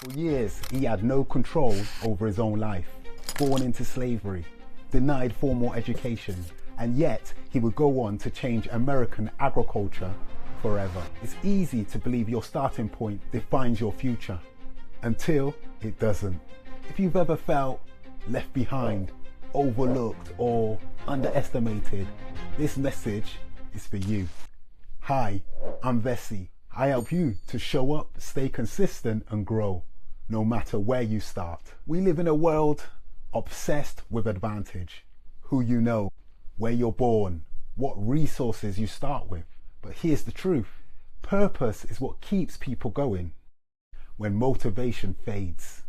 For years, he had no control over his own life. Born into slavery, denied formal education, and yet he would go on to change American agriculture forever. It's easy to believe your starting point defines your future, until it doesn't. If you've ever felt left behind, overlooked, or underestimated, this message is for you. Hi, I'm Vessi. I help you to show up, stay consistent, and grow, no matter where you start. We live in a world obsessed with advantage. Who you know, where you're born, what resources you start with. But here's the truth. Purpose is what keeps people going when motivation fades.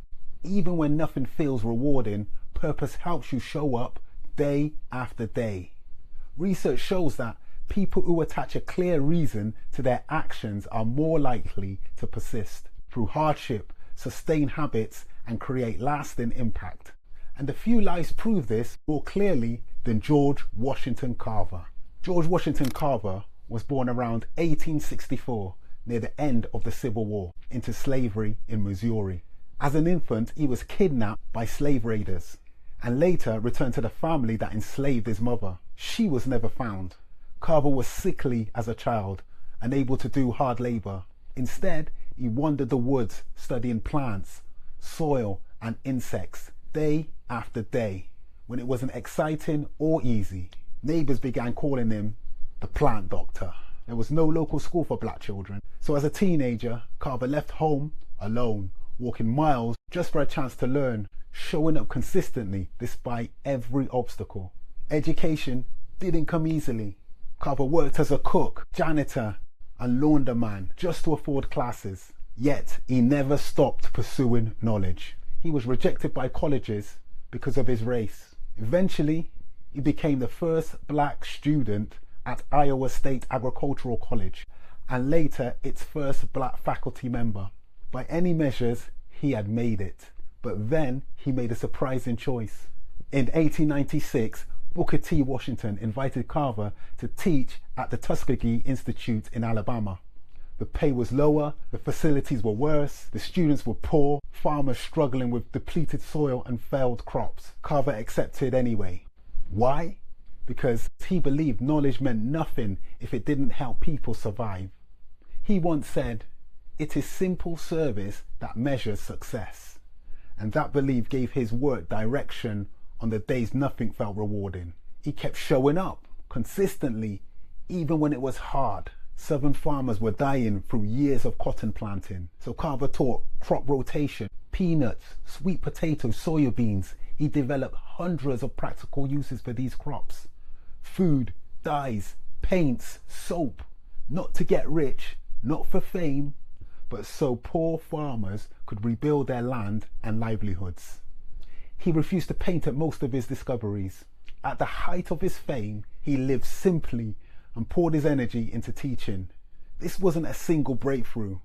Even when nothing feels rewarding, purpose helps you show up day after day. Research shows that people who attach a clear reason to their actions are more likely to persist through hardship, sustain habits, and create lasting impact. And a few lives prove this more clearly than George Washington Carver. George Washington Carver was born around 1864, near the end of the Civil War, into slavery in Missouri. As an infant, he was kidnapped by slave raiders and later returned to the family that enslaved his mother. She was never found. Carver was sickly as a child, unable to do hard labor. Instead, he wandered the woods studying plants, soil, and insects day after day. When it wasn't exciting or easy, neighbors began calling him the plant doctor. There was no local school for black children. So as a teenager, Carver left home alone, walking miles just for a chance to learn, showing up consistently despite every obstacle. Education didn't come easily. Carver worked as a cook, janitor, and laundryman just to afford classes. Yet he never stopped pursuing knowledge. He was rejected by colleges because of his race. Eventually, he became the first black student at Iowa State Agricultural College, and later its first black faculty member. By any measures, he had made it. But then he made a surprising choice. In 1896, Booker T. Washington invited Carver to teach at the Tuskegee Institute in Alabama. The pay was lower, the facilities were worse, the students were poor, farmers struggling with depleted soil and failed crops. Carver accepted anyway. Why? Because he believed knowledge meant nothing if it didn't help people survive. He once said, "It is simple service that measures success." And that belief gave his work direction on the days nothing felt rewarding. He kept showing up consistently, even when it was hard. Southern farmers were dying through years of cotton planting. So Carver taught crop rotation, peanuts, sweet potatoes, soya beans. He developed hundreds of practical uses for these crops. Food, dyes, paints, soap. Not to get rich, not for fame, but so poor farmers could rebuild their land and livelihoods. He refused to paint at most of his discoveries. At the height of his fame, he lived simply and poured his energy into teaching. This wasn't a single breakthrough.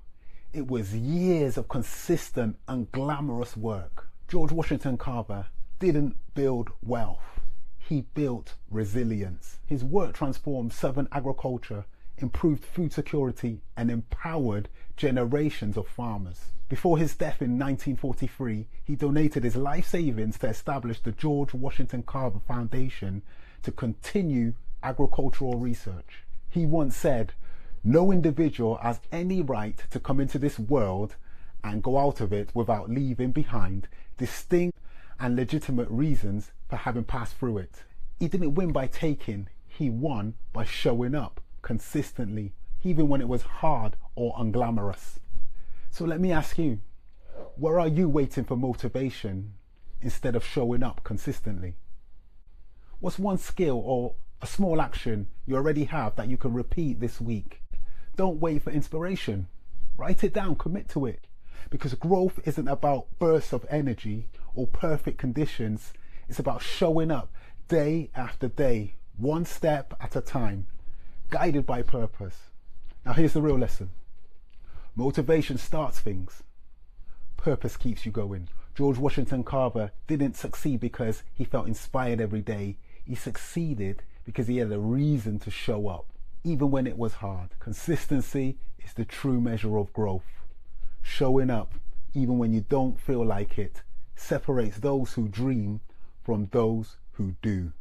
It was years of consistent and glamorous work. George Washington Carver didn't build wealth. He built resilience. His work transformed Southern agriculture, improved food security, and empowered generations of farmers. Before his death in 1943, he donated his life savings to establish the George Washington Carver Foundation to continue agricultural research. He once said, "No individual has any right to come into this world and go out of it without leaving behind distinct and legitimate reasons for having passed through it." He didn't win by taking, he won by showing up consistently, even when it was hard or unglamorous. So let me ask you, where are you waiting for motivation instead of showing up consistently? What's one skill or a small action you already have that you can repeat this week? Don't wait for inspiration. Write it down, commit to it. Because growth isn't about bursts of energy or perfect conditions. It's about showing up day after day, one step at a time, guided by purpose. Now here's the real lesson. Motivation starts things. Purpose keeps you going. George Washington Carver didn't succeed because he felt inspired every day. He succeeded because he had a reason to show up, even when it was hard. Consistency is the true measure of growth. Showing up, even when you don't feel like it, separates those who dream from those who do.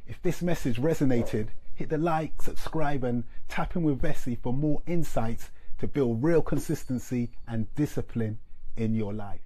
If this message resonated, hit the like, subscribe and tap in with Vessi for more insights to build real consistency and discipline in your life.